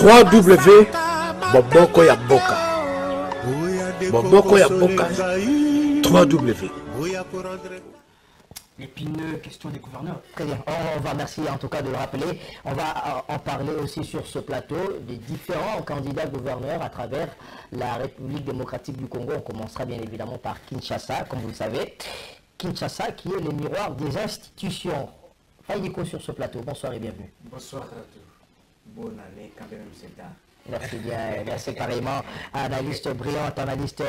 3W Boboko ya Boka. Boboko ya Boka. 3W. L'épineux question des gouverneurs. Très bien, on va merci en tout cas de le rappeler. On va en parler aussi sur ce plateau des différents candidats gouverneurs à travers la République démocratique du Congo. On commencera bien évidemment par Kinshasa, comme vous le savez. Kinshasa qui est le miroir des institutions. Faïdiko sur ce plateau, bonsoir et bienvenue. Bonsoir à tous. Bonne année quand même, c'est tard. Merci bien, merci pareillement. Analyste brillante, analyste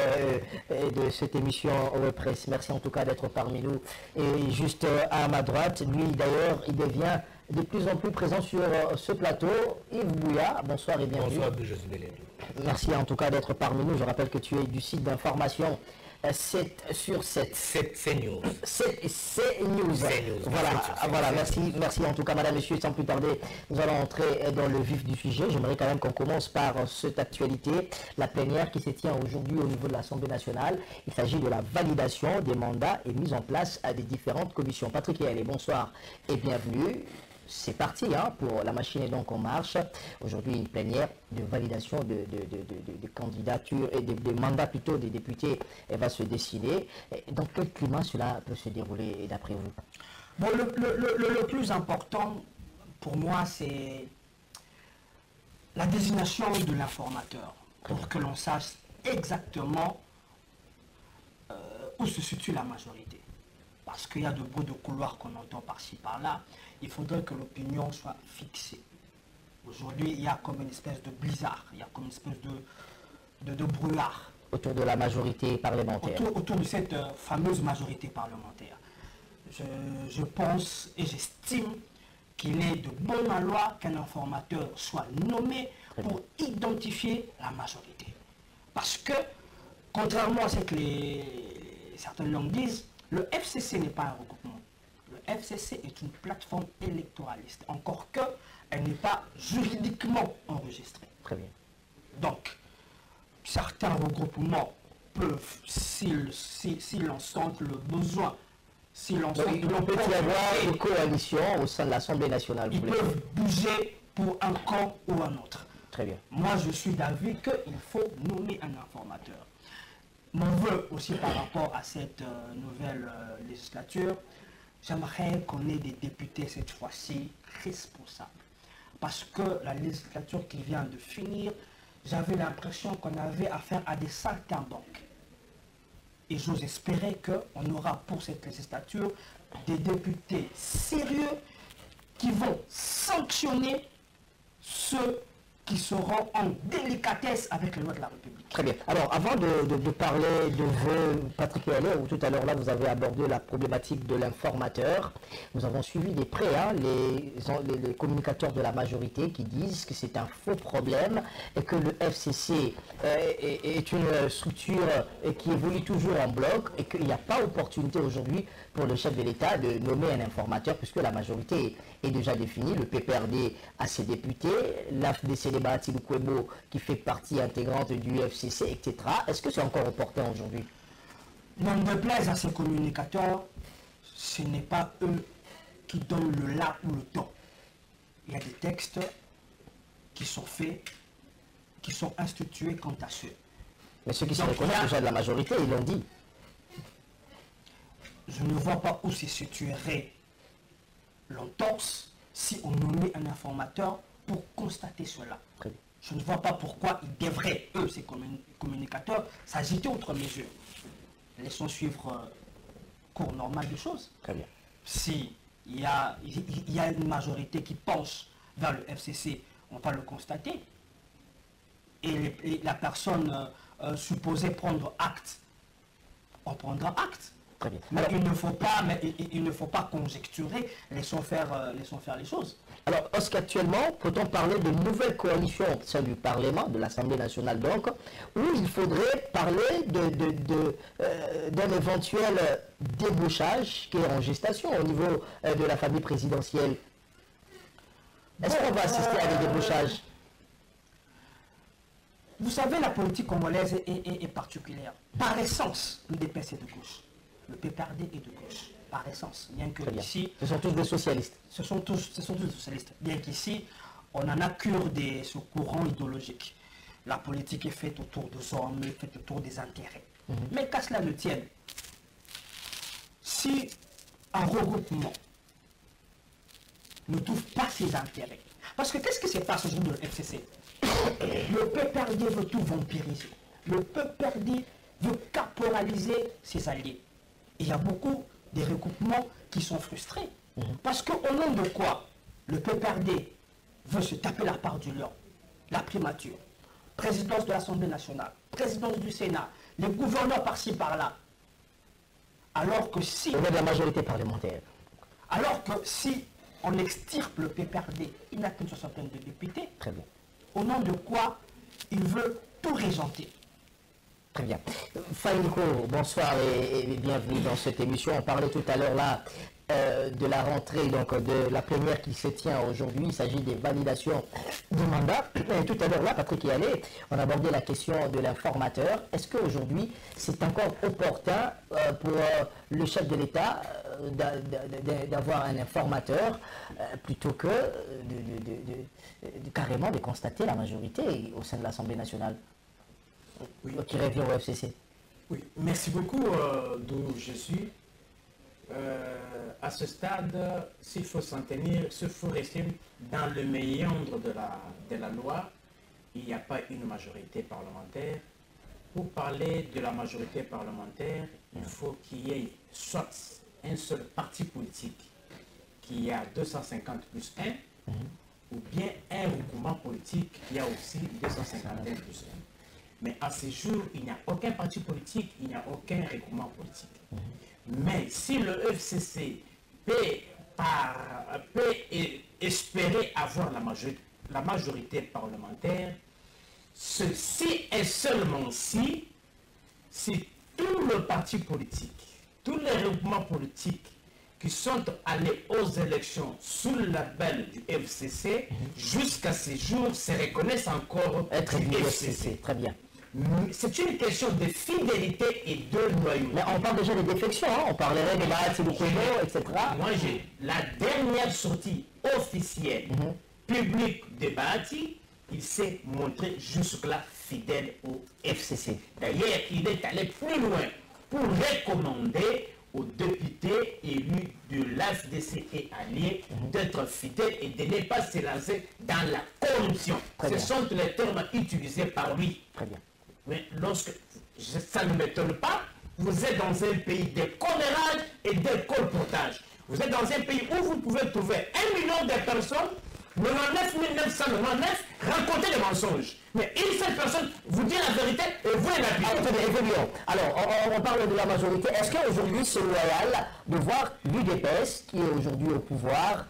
de cette émission Presse. Merci en tout cas d'être parmi nous. Et juste à ma droite, lui d'ailleurs, il devient de plus en plus présent sur ce plateau. Yves Bouya, bonsoir et bienvenue. Bonsoir, José Belédou. Merci en tout cas d'être parmi nous. Je rappelle que tu es du site d'information 7 sur 7. C'est News. C'est News. Voilà, merci en tout cas, madame, monsieur. Sans plus tarder, nous allons entrer dans le vif du sujet. J'aimerais quand même qu'on commence par cette actualité, la plénière qui se tient aujourd'hui au niveau de l'Assemblée nationale. Il s'agit de la validation des mandats et mise en place à des différentes commissions. Patrick Yalé, bonsoir et bienvenue. C'est parti pour la machine est donc en marche. Aujourd'hui, une plénière de validation de candidatures et de mandats plutôt des députés va se dessiner. Dans quel climat cela peut se dérouler d'après vous? Bon, le plus important pour moi, c'est la désignation de l'informateur pour que l'on sache exactement où se situe la majorité. Parce qu'il y a de bruits de couloir qu'on entend par-ci, par-là. Il faudrait que l'opinion soit fixée. Aujourd'hui, il y a comme une espèce de blizzard, il y a comme une espèce de brouillard. Autour de la majorité parlementaire. Autour de cette fameuse majorité parlementaire. Je pense et j'estime qu'il est de bonne loi qu'un informateur soit nommé pour identifier la majorité. Parce que, contrairement à ce que certaines langues disent, le FCC n'est pas un regroupement. Le FCC est une plateforme électoraliste, encore qu'elle n'est pas juridiquement enregistrée. Très bien. Donc, certains regroupements peuvent, s'ils en sentent le besoin, s'ils en sentent il peut y avoir une coalition au sein de l'Assemblée nationale. Ils peuvent bouger pour un camp ou un autre. Très bien. Moi, je suis d'avis qu'il faut nommer un informateur. Mon vœu aussi par rapport à cette nouvelle législature, j'aimerais qu'on ait des députés cette fois-ci responsables. Parce que la législature qui vient de finir, j'avais l'impression qu'on avait affaire à des saltimbanques. Et j'ose espérer qu'on aura pour cette législature des députés sérieux qui vont sanctionner ceux qui seront en délicatesse avec les lois de la République. Très bien. Alors, avant de parler de vous, Patrick Yalé, où tout à l'heure là, vous avez abordé la problématique de l'informateur, nous avons suivi de près les communicateurs de la majorité qui disent que c'est un faux problème et que le FCC est une structure qui évolue toujours en bloc et qu'il n'y a pas opportunité aujourd'hui pour le chef de l'État de nommer un informateur puisque la majorité est déjà définie. Le PPRD a ses députés, l'AFDC Baraty Lukwebo qui fait partie intégrante du FCC, etc. Est-ce que c'est encore opportun aujourd'hui? N'en déplaise à ces communicateurs, ce n'est pas eux qui donnent le là ou le temps. Il y a des textes qui sont faits, qui sont institués quant à ceux. Mais ceux qui se reconnaissent déjà de la majorité, ils l'ont dit. Je ne vois pas où se situerait l'entorse si on nommait un informateur pour constater cela. Je ne vois pas pourquoi ils devraient, eux, ces communicateurs, s'agiter outre mesure. Laissons suivre cours normal des choses. Très bien. Si il y a une majorité qui penche vers le FCC, on va le constater. Et la personne supposée prendre acte, on prendra acte. Très bien. Mais il ne faut pas conjecturer, laissons faire les choses. Alors, est-ce qu'actuellement, peut-on parler de nouvelles coalitions au sein du Parlement, de l'Assemblée nationale donc, où il faudrait parler d'un éventuel débauchage qui est en gestation au niveau de la famille présidentielle? Est-ce qu'on va assister à des débauchages? Vous savez, la politique congolaise est particulière. Par essence, le DPS est de gauche. Le PPRD est de gauche, par essence. Bien que ici... Ce sont tous des socialistes. Ce sont tous des socialistes. Bien qu'ici, on en a cure de ce courant idéologique. La politique est faite autour de hommes, faite autour des intérêts. Mais qu'à cela ne tienne, si un regroupement ne trouve pas ses intérêts, parce que qu'est-ce qui se passe aujourd'hui dans le FCC? Le PPRD veut tout vampiriser. Le PPRD veut caporaliser ses alliés. Et il y a beaucoup de regroupements qui sont frustrés. Parce qu'au nom de quoi le PPRD veut se taper la part du lion, la primature, présidence de l'Assemblée nationale, présidence du Sénat, les gouverneurs par-ci par-là. Alors que si... On a de la majorité parlementaire. Alors que si on extirpe le PPRD, il n'a qu'une soixantaine de députés. Très bien. Au nom de quoi il veut tout régenter. Très bien. Faïniko, bonsoir et bienvenue dans cette émission. On parlait tout à l'heure là de la rentrée, donc de la plénière qui se tient aujourd'hui. Il s'agit des validations du mandat. Et tout à l'heure là, Patrick y allait, on abordait la question de l'informateur. Est-ce qu'aujourd'hui, c'est encore opportun pour le chef de l'État d'avoir un informateur plutôt que carrément de constater la majorité au sein de l'Assemblée nationale qui revient au FCC? Oui, merci beaucoup d'où je suis. À ce stade, s'il faut s'en tenir, s'il faut rester dans le méandre de la loi, il n'y a pas une majorité parlementaire. Pour parler de la majorité parlementaire, il faut qu'il y ait soit un seul parti politique qui a 250 plus 1, ou bien un regroupement politique qui a aussi 251 plus 1. Mais à ce jour, il n'y a aucun parti politique, il n'y a aucun regroupement politique. Mais si le FCC peut espérer avoir la majorité parlementaire, ceci est seulement si tous les partis politiques, tous les regroupements politiques qui sont allés aux élections sous le label du FCC, jusqu'à ce jour, se reconnaissent encore Être du FCC. Très bien. C'est une question de fidélité et de loyauté. Mais on parle déjà des défections, hein? On parlerait de Bahati Lukwebo, etc. Moi, j'ai la dernière sortie officielle publique de Bahati, il s'est montré jusque-là fidèle au FCC. D'ailleurs, il est allé plus loin pour recommander aux députés élus de l'AFDC et alliés d'être fidèles et de ne pas se lancer dans la corruption. Ce sont les termes utilisés par lui. Très bien. Mais lorsque, ça ne m'étonne pas, vous êtes dans un pays de commérage et de colportage. Vous êtes dans un pays où vous pouvez trouver 1 million de personnes, 99 999, raconter des mensonges. Mais une seule personne vous dit la vérité et vous l'appliquez. Attendez, évoluons. Alors, on parle de la majorité. Est-ce qu'aujourd'hui, c'est loyal de voir l'UDPS, qui est aujourd'hui au pouvoir,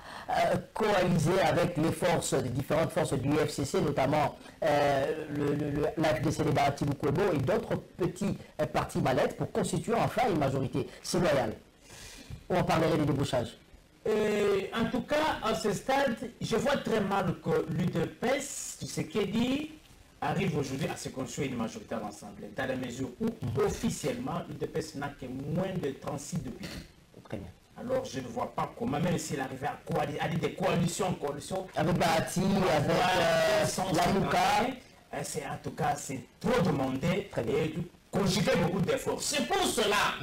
coaliser avec les forces, les différentes forces du FCC, notamment l'AFDC de Bahati Lukwebo et d'autres petits partis mallettes pour constituer enfin une majorité? C'est loyal. Ou on parlerait des débauchages? En tout cas, à ce stade, je vois très mal que l'UDPS, ce qu'il dit, arrive aujourd'hui à se construire une majorité à l'Assemblée, dans la mesure où, officiellement, l'UDPS n'a que moins de 36 députés. Très bien. Alors, je ne vois pas comment, même s'il arrivait à dire des coalitions. Avec Bahati, avec la Luka. C'est en tout cas, c'est trop demandé et conjuguer beaucoup d'efforts. C'est pour cela,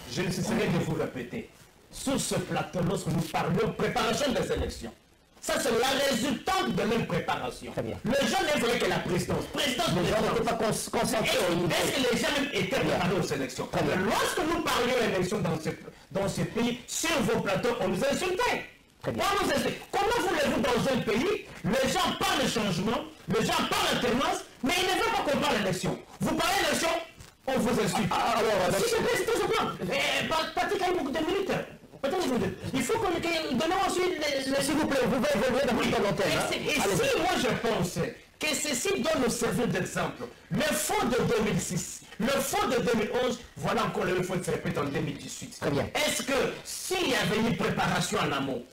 je ne cesserai de vous répéter, sur ce plateau, lorsque nous parlons préparation des élections, ça c'est la résultante de même préparation. Les gens ne voulaient que la présidence. Les gens n'étaient pas concentrés au niveau. Est-ce que les gens même étaient préparés aux élections? Lorsque nous parlions d'élections dans ce pays, sur vos plateaux, on nous insultait. Comment voulez-vous dans un pays, les gens parlent de changement, les gens parlent d'alternance, mais ils ne veulent pas qu'on parle d'élection. Vous parlez d'élection, on vous insulte. Si je peux, c'est tout ce plan. Patrick a eu beaucoup de minutes. Il faut qu'on donne ensuite s'il vous plaît, vous pouvez évoluer dans votre volonté. Et si moi je pense que ceci doit nous servir d'exemple, le fonds de 2006, le fonds de 2011, voilà encore le fonds qui se répète en 2018. Très bien. Est-ce que s'il y avait une préparation en amont,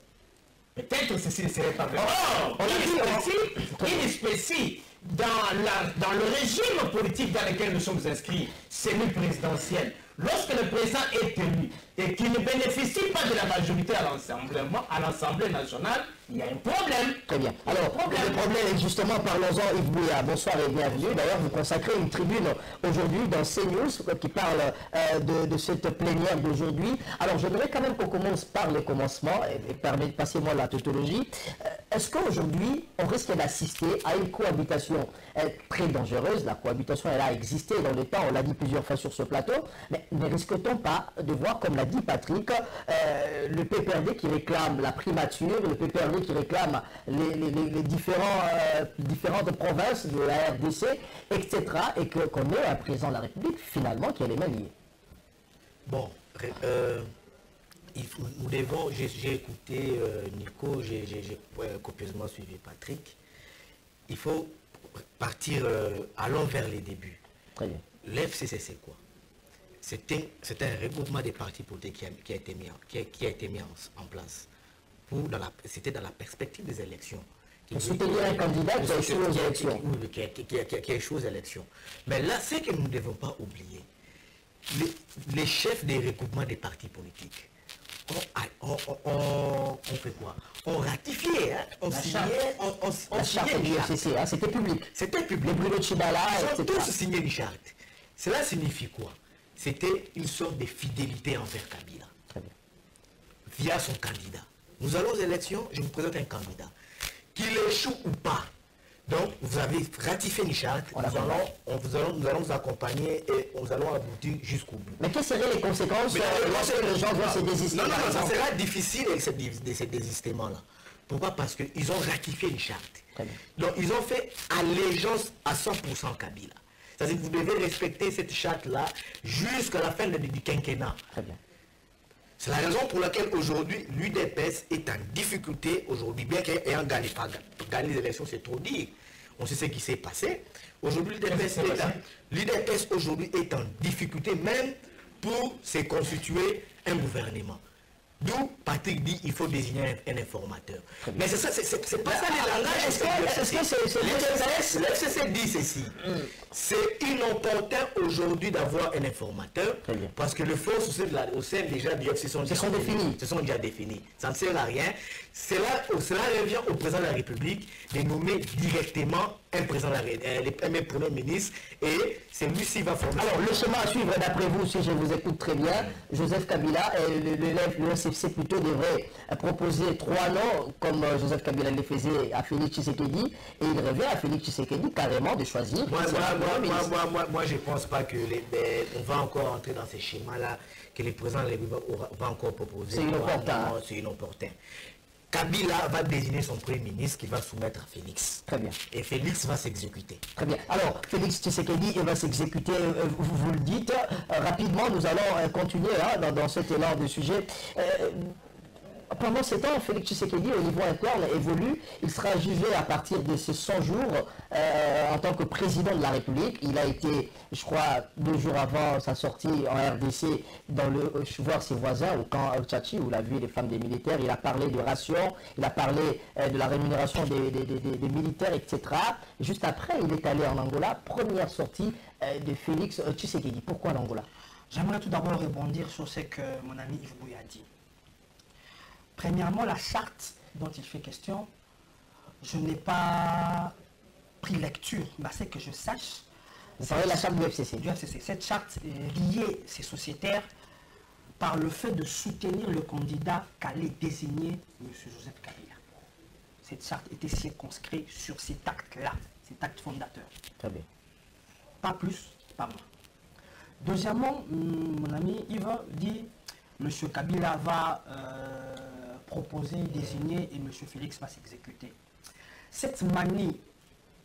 peut-être ceci ne serait pas vrai. Or, il spécifie dans le régime politique dans lequel nous sommes inscrits, semi-présidentiel. Lorsque le président est élu, et qui ne bénéficie pas de la majorité à l'Assemblée nationale, il y a un problème. Très bien. Alors, le problème est justement, parlons-en, Yves Bouya. Bonsoir et bienvenue. D'ailleurs, vous consacrez une tribune aujourd'hui dans CNews qui parle de cette plénière d'aujourd'hui. Alors, j'aimerais quand même qu'on commence par le commencement, et passez-moi la tautologie. Est-ce qu'aujourd'hui, on risque d'assister à une cohabitation très dangereuse? La cohabitation, elle a existé dans le temps, on l'a dit plusieurs fois sur ce plateau, mais ne risque-t-on pas de voir, comme l'a dit Patrick, le PPRD qui réclame la primature, le PPRD qui réclame les différentes provinces de la RDC, etc., et qu'on ait un président de la République, finalement, qui est les mains liées? Bon, nous devons, j'ai écouté Nico, j'ai copieusement suivi Patrick. Il faut partir, allons vers les débuts. Très bien. L'FCC, c'est quoi? C'est un regroupement des partis politiques qui a été mis en place. C'était dans la perspective des élections. Pour soutenir un candidat qui a échoué aux élections. Oui, qui a échoué aux élections. Mais là, c'est que nous ne devons pas oublier. Les chefs des regroupements des partis politiques on fait quoi? On ratifiait, hein? On signait, on signait du FCC, hein? C'était public. C'était public. Les Bruno Chibala, ils ont etc. tous signé une charte. Cela signifie quoi? C'était une sorte de fidélité envers Kabila. Très bien. Via son candidat. Nous allons aux élections, je vous présente un candidat. Qu'il échoue ou pas. Donc, vous avez ratifié une charte, nous allons vous accompagner et nous allons aboutir jusqu'au bout. Mais quelles seraient les conséquences lorsque les gens vont se désister? Non, ça sera difficile avec ces désistements-là. Pourquoi? Parce qu'ils ont ratifié une charte. Donc, ils ont fait allégeance à 100% Kabila. C'est-à-dire que vous devez respecter cette charte-là jusqu'à la fin du quinquennat. Très bien. C'est la raison pour laquelle aujourd'hui l'UDPS est en difficulté aujourd'hui, bien qu'ayant gagné les élections, c'est trop dire. On sait ce qui s'est passé. Aujourd'hui, l'UDPS aujourd'hui est en difficulté même pour se constituer un gouvernement. D'où Patrick dit qu'il faut désigner un informateur. Mais c'est pas ça les langages. Est-ce que c'est l'FCC dit ceci. C'est inopportun aujourd'hui d'avoir un informateur parce que les forces au sein déjà du FCC sont déjà définies. Ça ne sert à rien. Cela revient au président de la République de nommer directement un premier ministre et c'est lui qui va former. Alors, le chemin à suivre, d'après vous, si je vous écoute très bien, Joseph Kabila, le FCC plutôt devrait proposer 3 noms, comme Joseph Kabila le faisait à Félix Tshisekedi, et il revient à Félix Tshisekedi carrément de choisir. Moi, je ne pense pas que on va encore entrer dans ces schémas-là, que le président va encore proposer. C'est inopportun. C'est inopportun. Kabila va désigner son premier ministre qui va soumettre à Félix. Très bien. Et Félix va s'exécuter. Très bien. Alors, Félix Tshisekedi va s'exécuter, vous le dites. Rapidement, nous allons continuer dans cet élan de sujet. Pendant ce temps, Félix Tshisekedi, au niveau interne, évolue. Il sera jugé à partir de ces 100 jours en tant que président de la République. Il a été, je crois, 2 jours avant sa sortie en RDC, voir ses voisins au camp Tchachi, où il a vu les femmes des militaires. Il a parlé de rations, il a parlé de la rémunération des militaires, etc. Juste après, il est allé en Angola. Première sortie de Félix Tshisekedi. Pourquoi l'Angola? J'aimerais tout d'abord rebondir sur ce que mon ami Yves Bouya a dit. Premièrement, la charte dont il fait question, je n'ai pas pris lecture, mais c'est que je sache. Vous parlez de la charte du FCC. Du FCC. Cette charte liée ces sociétaires par le fait de soutenir le candidat qu'allait désigner M. Joseph Kabila. Cette charte était circonscrite sur cet acte-là, cet acte fondateur. Très bien. Pas plus, pas moins. Deuxièmement, mon ami Yves dit M. Kabila va proposer, désigner et M. Félix va s'exécuter. Cette manie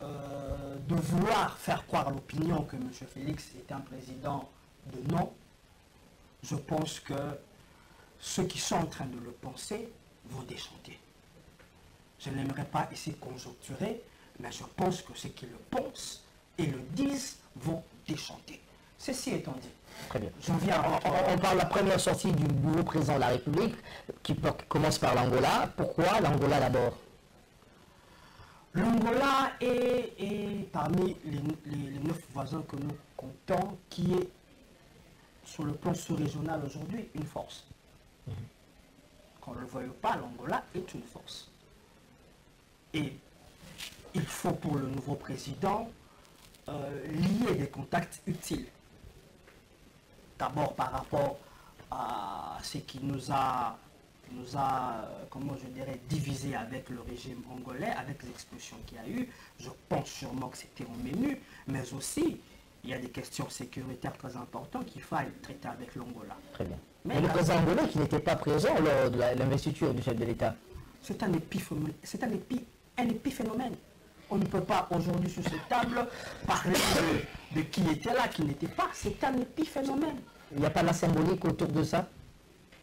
de vouloir faire croire à l'opinion que M. Félix est un président de non, je pense que ceux qui sont en train de le penser vont déchanter. Je n'aimerais pas ici conjoncturer, mais je pense que ceux qui le pensent et le disent vont déchanter. Ceci étant dit, très bien. On parle de la première sortie du nouveau président de la République, qui commence par l'Angola. Pourquoi l'Angola d'abord? L'Angola est parmi les 9 voisins que nous comptons, qui est sur le plan sous-régional aujourd'hui, une force. Qu'on ne le veuille pas, l'Angola est une force. Et il faut pour le nouveau président lier des contacts utiles. D'abord par rapport à ce qui nous a comment je dirais, divisé avec le régime angolais, avec les expulsions qu'il y a eu. Je pense sûrement que c'était au menu, mais aussi, il y a des questions sécuritaires très importantes qu'il faut traiter avec l'Angola. Très bien. Mais le président angolais qui n'était pas présent lors de l'investiture du chef de l'État. C'est un épiphénomène. On ne peut pas aujourd'hui sur cette table parler de qui était là, qui n'était pas. C'est un épiphénomène. Il n'y a pas de la symbolique autour de ça?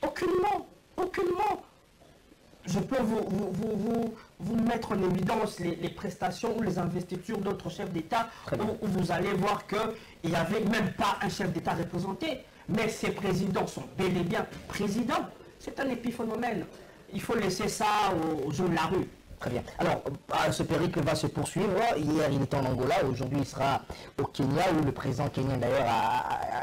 Aucunement. Aucunement. Je peux vous mettre en évidence les prestations ou les investitures d'autres chefs d'État où vous allez voir qu'il n'y avait même pas un chef d'État représenté. Mais ces présidents sont bel et bien présidents. C'est un épiphénomène. Il faut laisser ça aux gens de la rue. Très bien. Alors, ce périple va se poursuivre. Hier, il était en Angola. Aujourd'hui, il sera au Kenya, où le président kenyan, d'ailleurs,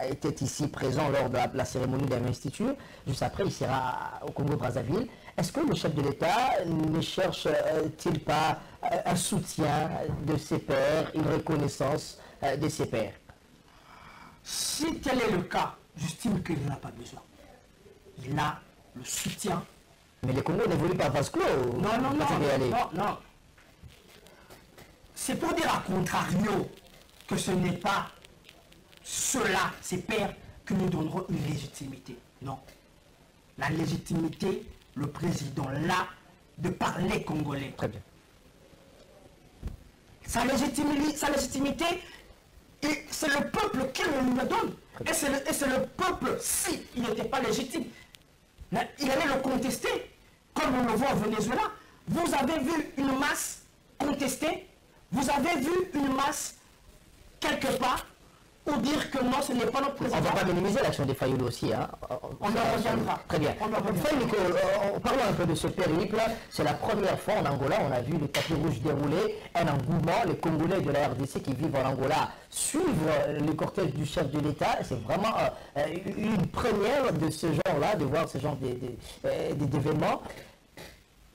était ici présent lors de la cérémonie d'investiture. Juste après, il sera au Congo-Brazzaville. Est-ce que le chef de l'État ne cherche-t-il pas un soutien de ses pairs, une reconnaissance de ses pairs? Si tel est le cas, j'estime qu'il n'en a pas besoin. Il a le soutien. Mais les Congos n'évoluent pas vase clos. Non. C'est pour dire à contrario que ce n'est pas ceux-là, ces pairs, que nous donneront une légitimité. Non. La légitimité, le président l'a de parler congolais. Très bien. Sa légitimité, c'est le peuple qui nous le donne. Et c'est le peuple, s'il n'était pas légitime, il allait le contester. Comme on le voit au Venezuela, vous avez vu une masse contester, vous avez vu une masse quelque part pour dire que non, ce n'est pas notre président. On ne va pas minimiser l'action des Fayulu aussi. Hein. On en reviendra. Très bien. Parlons un peu de ce périple. C'est la première fois en Angola, on a vu le tapis rouge dérouler, un engouement. Les Congolais de la RDC qui vivent en Angola suivent le cortège du chef de l'État. C'est vraiment une première de ce genre-là, de voir ce genre d'événements.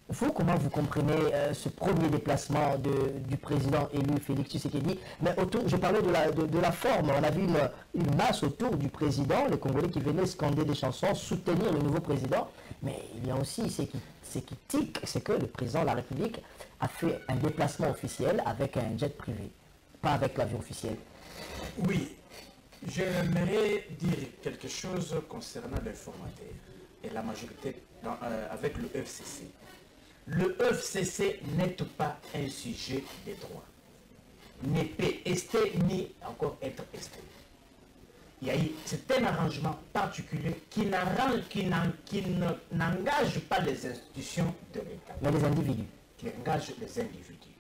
Vous, comment vous comprenez ce premier déplacement du président élu Félix Tshisekedi? Mais je parlais de la forme. On a vu une masse autour du président, les Congolais qui venaient scander des chansons, soutenir le nouveau président. Mais il y a aussi ce qui tique, c'est que le président de la République a fait un déplacement officiel avec un jet privé, pas avec l'avion officiel. Oui, j'aimerais dire quelque chose concernant l'informateur et la majorité avec le FCC. Le FCC n'est pas un sujet de droit. Ne peut rester ni encore être esté. C'est un arrangement particulier qui n'engage pas les institutions de l'État. Mais les individus. Qui engage les individus.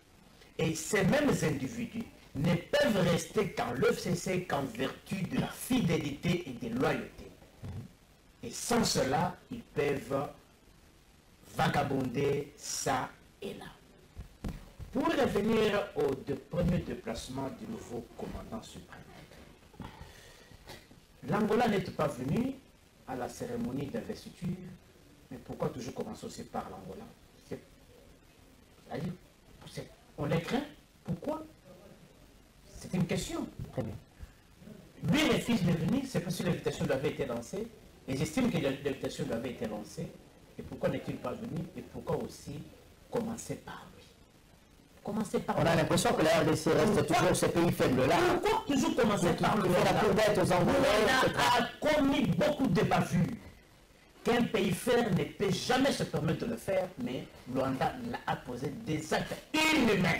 Et ces mêmes individus ne peuvent rester qu'en l'FCC qu'en vertu de la fidélité et de loyauté. Et sans cela, ils peuvent vagabonder ça et là. Pour revenir au premier déplacement du nouveau commandant suprême, l'Angola n'est pas venu à la cérémonie d'investiture, mais pourquoi toujours commencer aussi par l'Angola? On les craint. Pourquoi? C'est une question. Très bien. Lui, les fils de venir, c'est parce que l'invitation lui avait été lancée, et j'estime que l'invitation lui avait été lancée. Et pourquoi n'est-il pas venu? Et pourquoi aussi commencer par lui? Commencer par On a l'impression que la RDC reste toujours ce pays faible-là. Pourquoi toujours commencer par lui? La cour d'être aux Angolais a commis beaucoup de bavures. Qu'un pays faible ne peut jamais se permettre de le faire, mais Luanda a posé des actes inhumains,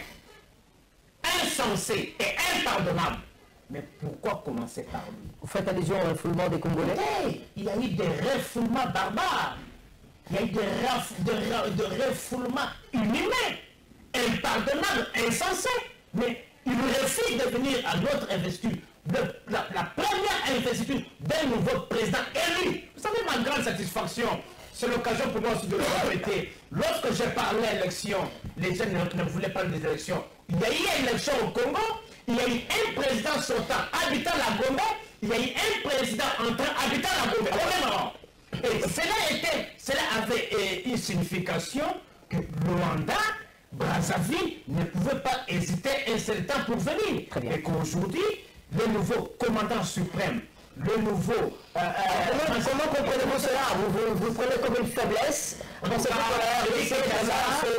insensés et impardonnables. Mais pourquoi commencer par lui? Vous faites allusion au refoulement des Congolais? Il y a eu des refoulements barbares. Il y a eu des refoulements inhumains, impardonnables, insensés. Mais il refuse de venir à notre investiture, la première investiture d'un nouveau président élu. Vous savez, ma grande satisfaction, c'est l'occasion pour moi aussi de le répéter. Lorsque j'ai parlé d'élection, les gens ne voulaient pas des élections. Il y a eu une élection au Congo, il y a eu un président sortant habitant la Gombe il y a eu un président habitant la Gombe, au même rang. Et cela avait une signification que Luanda, Brazzaville ne pouvait pas hésiter un seul temps pour venir. Et qu'aujourd'hui, le nouveau commandant suprême, le nouveau... comment comprenez-vous cela? Vous prenez comme une faiblesse?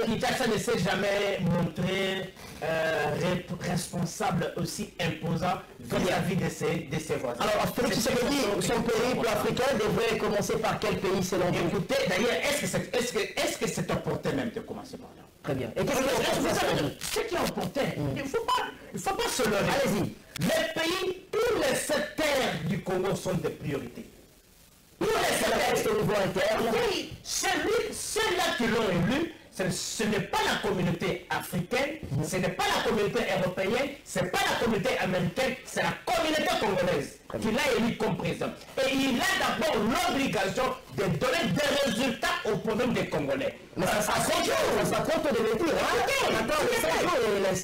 Kinshasa ne s'est jamais montré responsable aussi imposant vis-à-vis de ses voisins. Alors, Félix Tshisekedi, son périple africain devrait commencer par quel pays selon vous? Écoutez, d'ailleurs, est-ce que c'est opportun même de commencer par là? Très bien. Et qu'est-ce ce qui est opportun, il ne faut pas se leurrer. Allez-y. Les pays, tous les secteurs du Congo sont des priorités. Tous les secteurs au niveau interne. Oui, ceux-là qui l'ont élu, ce n'est pas la communauté africaine, ce n'est pas la communauté européenne, ce n'est pas la communauté américaine, c'est la communauté congolaise qui l'a élu comme président. Et il a d'abord l'obligation de donner des résultats au problème des Congolais. Mais ça compte de le dire.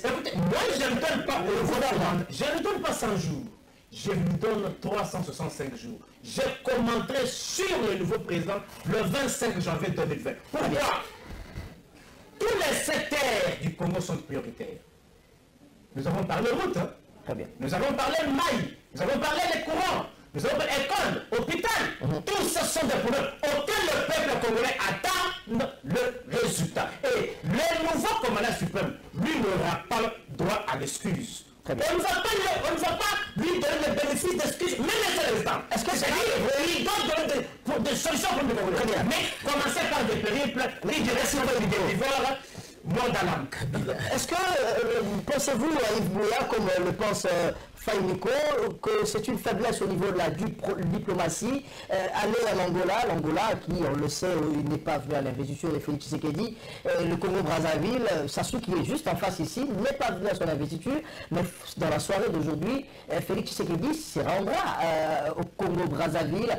Écoutez, moi je ne donne pas au gouvernement, je ne donne pas 100 jours. Je lui donne 365 jours. Je commenterai sur le nouveau président le 25 janvier 2020. Pourquoi? Tous les secteurs du Congo sont prioritaires. Nous avons parlé route, hein? Très bien. Nous avons parlé maille, nous avons parlé des courants, nous avons parlé école, hôpital. Tous ce sont des problèmes auxquels le peuple congolais attend le résultat. Et le nouveau commandant suprême, lui, n'aura pas droit à l'excuse. On ne va pas lui donner le bénéfice d'excuses, même les résultats. Est-ce que c'est lui? Il doit donner des solutions pour le Congolais. Mais commencer par des périples, ni du récit des livres, mort dans l'âme. Est-ce que pensez-vous, Yves Bouya, comme le pense Faïniko, que c'est une faiblesse au niveau de la diplomatie? Aller en Angola, l'Angola qui, on le sait, il n'est pas venu à l'investiture de Félix Tshisekedi, le Congo-Brazzaville, Sassou qui est juste en face ici, n'est pas venu à son investiture, mais dans la soirée d'aujourd'hui, Félix Tshisekedi se rendra au Congo-Brazzaville.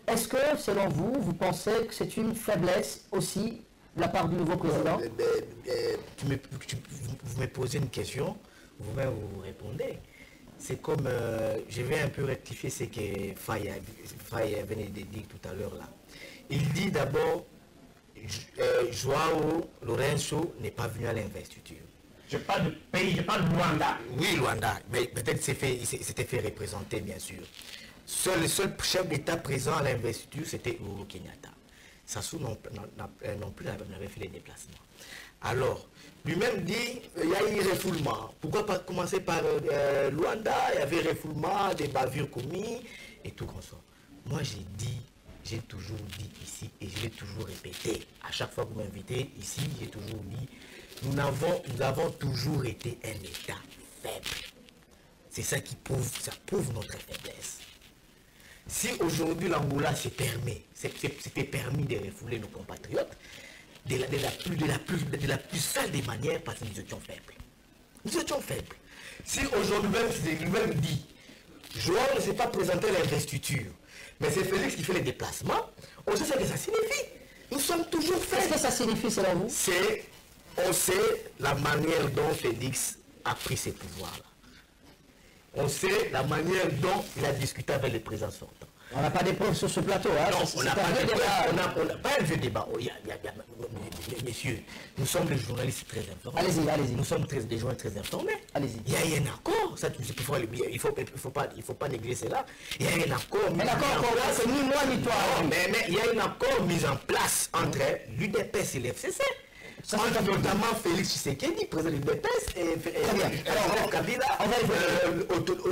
Est-ce que, selon vous, vous pensez que c'est une faiblesse aussi de la part du nouveau président? Vous me posez une question, vous-même vous répondez. C'est comme, je vais un peu rectifier ce que Faye venait de dire tout à l'heure là. Il dit d'abord, Joao Lourenço n'est pas venu à l'investiture. Je parle de pays, je parle de Luanda. Oui, Luanda, mais peut-être il s'était fait représenter bien sûr. Le seul chef d'État présent à l'investiture, c'était Uhuru Kenyatta. Sassou non plus n'avait fait les déplacements. Alors, lui-même dit, il y a eu refoulement. Pourquoi pas commencer par Luanda? Il y avait refoulement, des bavures commises et tout comme ça. Moi, j'ai toujours dit ici et je l'ai toujours répété. À chaque fois que vous m'invitez ici, j'ai toujours dit, nous avons toujours été un État faible. C'est ça qui prouve notre faiblesse. Si aujourd'hui l'Angola s'était permis de refouler nos compatriotes, de la plus sale des manières, parce que nous étions faibles. Nous étions faibles. Si aujourd'hui lui-même dit, Joao ne s'est pas présenté à l'investiture, mais c'est Félix qui fait les déplacements, on sait ce que ça signifie. Nous sommes toujours faibles. Qu'est-ce que ça signifie selon vous? On sait la manière dont Félix a pris ses pouvoirs-là. On sait la manière dont il a discuté avec le président sortant. On n'a pas de preuves sur ce plateau. Hein? Non, on n'a pas un vieux débat. Messieurs, nous sommes des journalistes très informés. Allez-y. Nous sommes des gens très informés. Allez-y. Il y a eu un accord. Ça, il faut pas négliger cela. Il y a eu un accord. Un accord, c'est ni moi ni toi. Mais il y a un accord mis en place entre l'UDPS et l'FCC. Notamment Félix Tshisekedi, président de l'UDPS, et alors Kabila,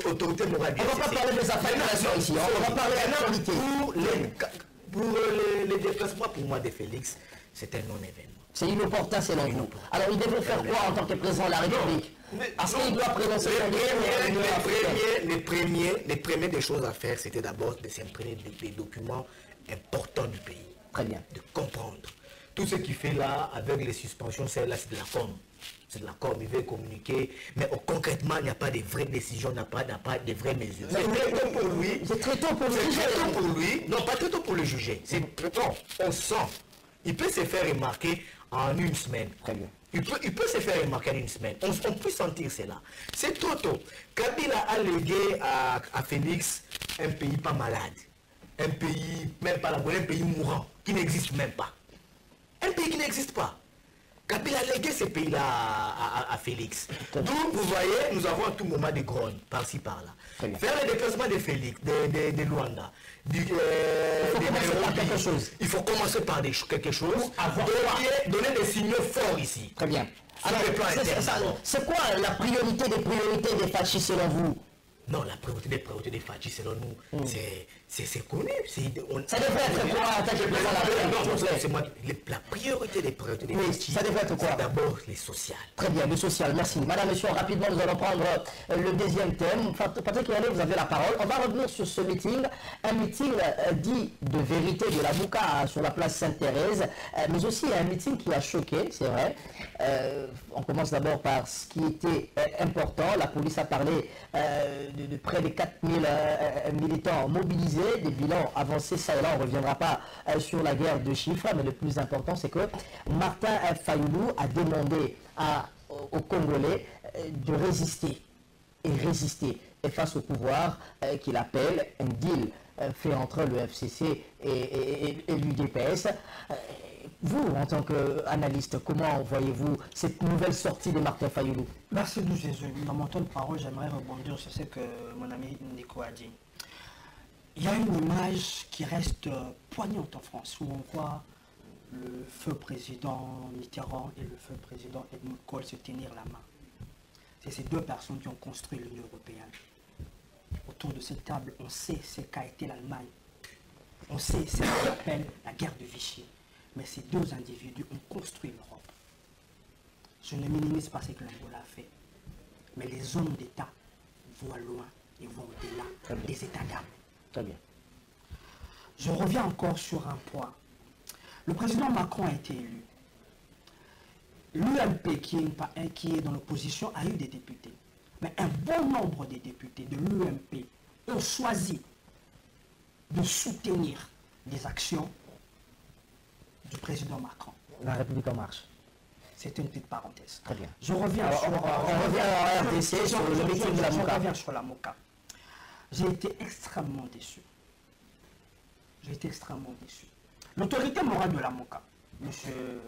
autorité morale. On ne va pas parler des affaires ici, on va parler pour les déplacements, pour moi, de Félix, c'est un non-événement. C'est inopportun selon vous. Alors il devrait faire quoi en tant que président de la République? Parce qu'il doit prononcer les premières des choses à faire, c'était d'abord de s'imprégner des documents importants du pays. Très bien. De comprendre. Tout ce qu'il fait là, avec les suspensions, c'est de la com. C'est de la com, il veut communiquer, mais concrètement, il n'y a pas de vraies décisions, il n'y a pas de vraies mesures. C'est très tôt pour lui. C'est très tôt pour le juger. C'est très tôt pour lui. Non, pas très tôt pour le juger. C'est très tôt. On sent. Il peut se faire remarquer en une semaine. Très bien. Il peut se faire remarquer en une semaine. On peut sentir cela. C'est trop tôt. Kabila a légué à Félix un pays pas malade, un pays, même pas la un pays mourant, qui n'existe même pas. Un pays qui n'existe pas. Kabila a légué ces pays-là à Félix. Donc, vous voyez, nous avons à tout moment des grognes, par-ci, par-là. Faire le déplacement de Félix, de Luanda, il faut commencer par quelque chose, donner des signaux forts ici. Très bien. Alors, c'est quoi la priorité des priorités des Fachi selon vous? Non, la priorité des Fachi selon nous, c'est connu. Ça devrait être quoi en tant que président? La priorité des priorités des Fachi, ça devrait être quoi? D'abord les sociales. Très bien, le social, merci. Madame, monsieur, rapidement, nous allons prendre le deuxième thème. Patrick Yane, vous avez la parole. On va revenir sur ce meeting, un meeting dit de vérité de la Mouka sur la place Sainte-Thérèse, mais aussi un meeting qui a choqué, c'est vrai. On commence d'abord par ce qui était important. La police a parlé de près de 4000 militants mobilisés, des bilans avancés, ça et là, on ne reviendra pas sur la guerre de chiffres, mais le plus important, c'est que Martin Fayulu a demandé aux Congolais de résister, et face au pouvoir qu'il appelle un deal fait entre le FCC et l'UDPS. Vous, en tant qu'analyste, comment voyez-vous cette nouvelle sortie de Martin Fayulu? Merci de Jésus. Dans mon temps de parole, j'aimerais rebondir sur ce que mon ami Nico a dit. Il y a une image qui reste poignante en France, où on voit le feu président Mitterrand et le feu président Edmund Kohl se tenir la main. C'est ces deux personnes qui ont construit l'Union européenne. Autour de cette table, on sait ce qu'a été l'Allemagne. On sait ce qu'on appelle la guerre de Vichy. Mais ces deux individus ont construit l'Europe. Je ne minimise pas ce que l'Angola a fait. Mais les hommes d'État voient loin et voient au-delà des états d'âme. Très bien. Je reviens encore sur un point. Le président Macron a été élu. L'UMP, qui est dans l'opposition, a eu des députés. Mais un bon nombre des députés de l'UMP ont choisi de soutenir les actions du président Macron. La République en marche. C'est une petite parenthèse. Très bien. Je reviens sur la Mouka. J'ai été extrêmement déçu. L'autorité morale de la Mouka, monsieur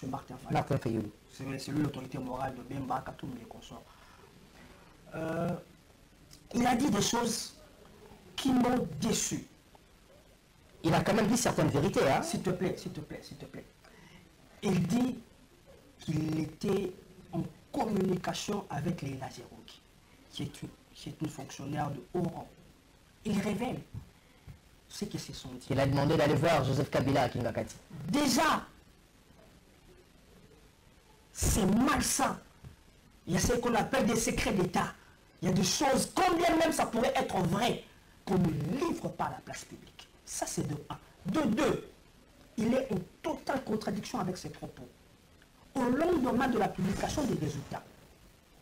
Martin Fayulu, c'est lui l'autorité morale de Bemba, Katoum et consorts. Il a dit des choses qui m'ont déçu. Il a quand même dit certaines vérités. Hein? S'il te plaît. Il dit qu'il était en communication avec Leila Zerouki, qui est une fonctionnaire de haut rang. Il révèle ce qui se sont dit. Il a demandé d'aller voir Joseph Kabila à Kingakati. Déjà, c'est malsain. Il y a ce qu'on appelle des secrets d'État. Il y a des choses, combien même ça pourrait être vrai, qu'on ne livre pas à la place publique. Ça, c'est de 1. De 2, il est en totale contradiction avec ses propos. Au lendemain de la publication des résultats,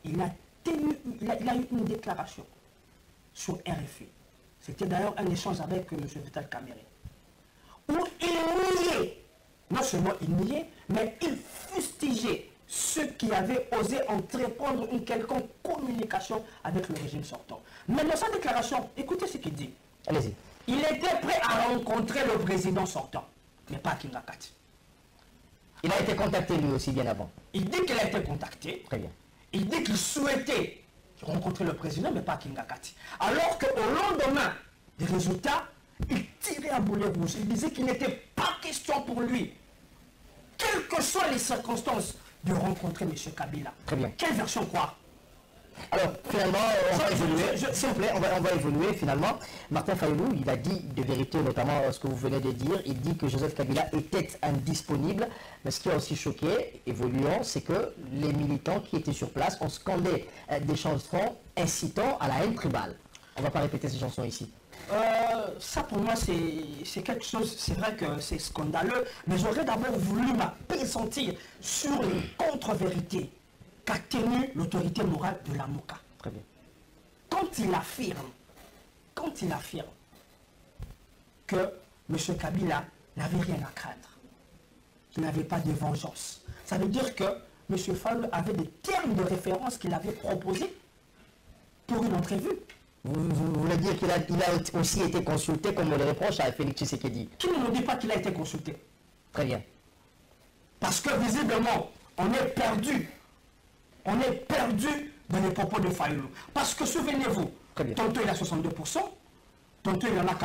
il a eu une déclaration sur RFI. C'était d'ailleurs un échange avec M. Vital Kamerhe, où il niait, non seulement il niait, mais il fustigeait ceux qui avaient osé entreprendre une quelconque communication avec le régime sortant. Mais dans sa déclaration, écoutez ce qu'il dit. Allez-y. Il était prêt à rencontrer le président sortant, mais pas à Kingakati. Il a été contacté lui aussi bien avant. Il dit qu'il a été contacté. Très bien. Il dit qu'il souhaitait rencontrer le président, mais pas à Kingakati. Alors qu'au lendemain des résultats, il tirait à boulet rouge. Il disait qu'il n'était pas question pour lui, quelles que soient les circonstances, de rencontrer M. Kabila. Très bien. Quelle version croire? Alors, finalement, on va évoluer. S'il vous plaît, on va évoluer finalement. Martin Fayulu, il a dit de vérité, notamment ce que vous venez de dire. Il dit que Joseph Kabila était indisponible. Mais ce qui a aussi choqué, évoluant, c'est que les militants qui étaient sur place ont scandé des chansons incitant à la haine tribale. On ne va pas répéter ces chansons ici. Ça pour moi c'est quelque chose, c'est vrai que c'est scandaleux, mais j'aurais d'abord voulu m'appesantir sur les contre-vérités qu'a tenu l'autorité morale de la Mouka. Très bien. Quand il affirme que M. Kabila n'avait rien à craindre, qu'il n'avait pas de vengeance, ça veut dire que M. Fayulu avait des termes de référence qu'il avait proposés pour une entrevue. Vous voulez dire qu'il a aussi été consulté, comme on le reproche à Félix Tshisekedi? Qui ne nous dit pas qu'il a été consulté? Très bien. Parce que visiblement, on est perdu. On est perdu dans les propos de Fayulu. Parce que souvenez-vous, tantôt il a 62%, tantôt il en a 41%,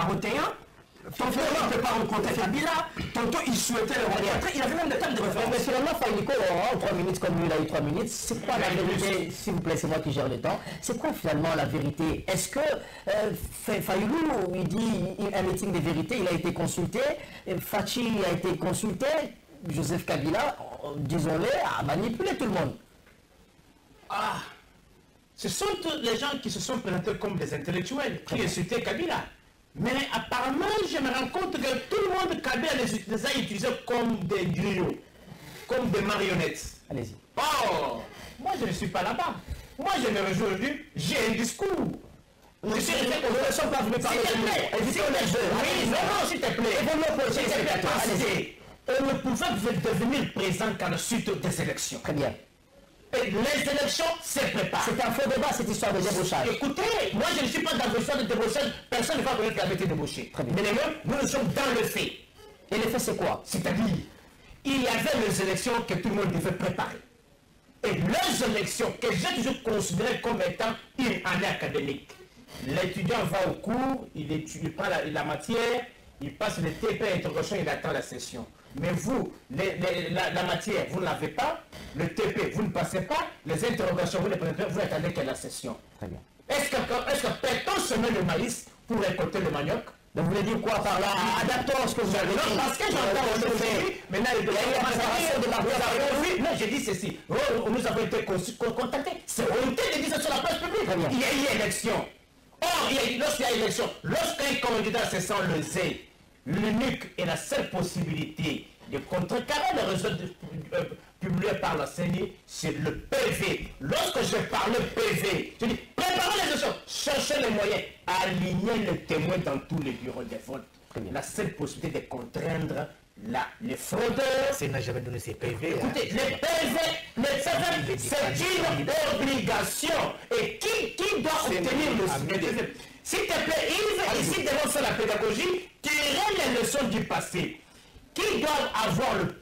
tantôt il ne peut pas rencontrer Kabila, tantôt il souhaitait le rencontrer, il avait même le thème de référence. Mais finalement, Fayulu, en 3 minutes, comme lui il a eu 3 minutes, c'est quoi la vérité? S'il vous plaît, c'est moi qui gère le temps. C'est quoi finalement la vérité? Est-ce que Fayulu, il dit un meeting de vérité, il a été consulté, Fachi a été consulté, Joseph Kabila, disons-le, a manipulé tout le monde. Ah, ce sont tous les gens qui se sont présentés comme des intellectuels qui insultaient Kabila. Mais apparemment, je me rends compte que tout le monde, Kabila les a utilisés comme des griots, comme des marionnettes. Allez-y. Oh, moi je ne suis pas là-bas. Moi je me réjouis aujourd'hui, j'ai un discours. Je suis resté comme ça. S'il te plaît, oui, non, s'il te plaît. On ne pouvait devenir présent qu'à la suite des élections. Très bien. Et les élections se préparent. C'est un faux débat, cette histoire de débauchage. Écoutez, moi je ne suis pas dans l'histoire de débauchage, personne ne va connaître la vérité débauchée. Mais nous sommes dans le fait. Et le fait c'est quoi? C'est-à-dire, il y avait les élections que tout le monde devait préparer. Et les élections que j'ai toujours considérées comme étant une année académique. L'étudiant va au cours, il prend la matière, il passe le TP interrogation, il attend la session. Mais vous, la matière, vous ne l'avez pas, le TP, vous ne passez pas, les interrogations, vous ne prenez pas, vous attendez que la session. Très bien. Est-ce que peut-on semer le maïs pour récolter le manioc? Donc vous voulez dire quoi par là? Adaptons ce que vous avez dit. Non, parce que j'entends aujourd'hui, maintenant il y a une préparation de la. Non, j'ai dit ceci. Nous avons été contactés. C'est honteux de dire ça sur la place publique. Il y a eu élection. Or, lorsqu'il y a élection, lorsqu'un candidat se sent lésé, l'unique et la seule possibilité de contrecarrer le résultat publié par la CENI, c'est le PV. Lorsque je parle PV, je dis préparez les élections, cherchez les moyens, alignez les témoins dans tous les bureaux de vote. La seule possibilité de contraindre les fraudeurs. C'est n'a jamais donné ses PV. Écoutez, les PV, c'est une obligation. Et qui doit obtenir le PV? S'il te plaît, Yves, ici devant faire la pédagogie, tirer les leçons du passé. Qui doit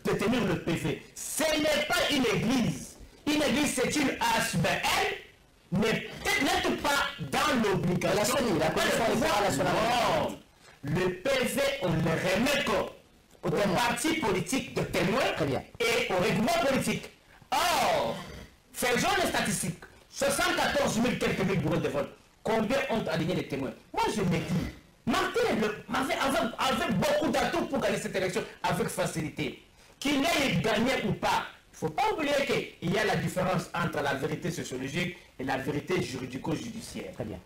détenir le PV? Ce n'est pas une église. Une église, c'est une ASBL, mais n'être pas dans l'obligation. Non, le PV, on le remet aux partis politiques de témoins et au règlement politique. Or, faisons les statistiques. 74 000 quelques mille bureaux de vote. Combien ont aligné les témoins? Moi, je me dis, Martin avait beaucoup d'atouts pour gagner cette élection avec facilité. Qu'il ait gagné ou pas, il ne faut pas oublier qu'il y a la différence entre la vérité sociologique et la vérité juridico-judiciaire. Très bien.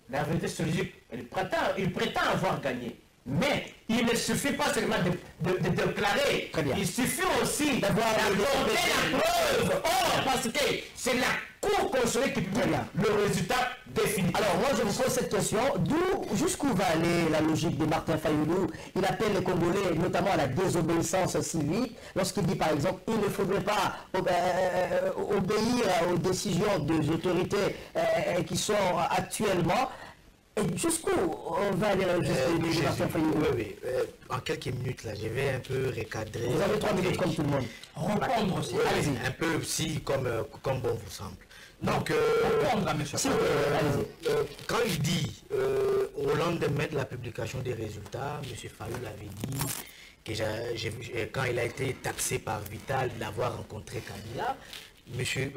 La vérité sociologique, il prétend avoir gagné. Mais il ne suffit pas seulement de déclarer. Il suffit aussi d'avoir la preuve. Or, parce que c'est la Cour constitutionnelle qui publie le résultat définitif. Alors moi je vous pose cette question, jusqu'où va aller la logique de Martin Fayulu? Il appelle les Congolais notamment à la désobéissance civique, lorsqu'il dit par exemple il ne faudrait pas obéir aux décisions des autorités qui sont actuellement. Et jusqu'où on va aller la logique de Martin Fayulu? Oui. En quelques minutes là, je vais un peu recadrer. Vous avez 3 minutes comme tout le monde. Répondre aussi. Un peu aussi comme bon vous semble. Donc, quand il dit au lendemain de la publication des résultats, M. Fayulu avait dit que quand il a été taxé par Vital d'avoir rencontré Kabila, monsieur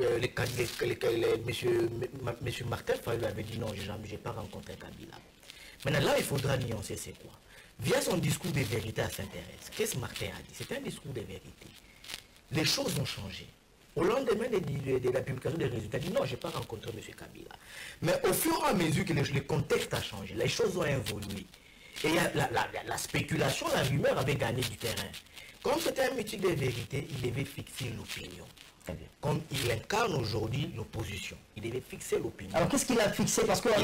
Martin Fayulu avait dit non, je n'ai pas rencontré Kabila. Maintenant, là, il faudra nuancer c'est quoi. Via son discours de vérité à Saint-Thérèse, qu'est-ce que Martin a dit? C'est un discours de vérité. Les choses ont changé. Au lendemain de la publication des résultats, il dit non, je n'ai pas rencontré M. Kabila. Mais au fur et à mesure que le contexte a changé, les choses ont évolué. Et la spéculation, la rumeur avait gagné du terrain. Comme c'était un meeting de vérité, il devait fixer l'opinion. Comme il incarne aujourd'hui l'opposition, il devait fixer l'opinion. Alors qu'est-ce qu'il a fixé? Parce qu'il a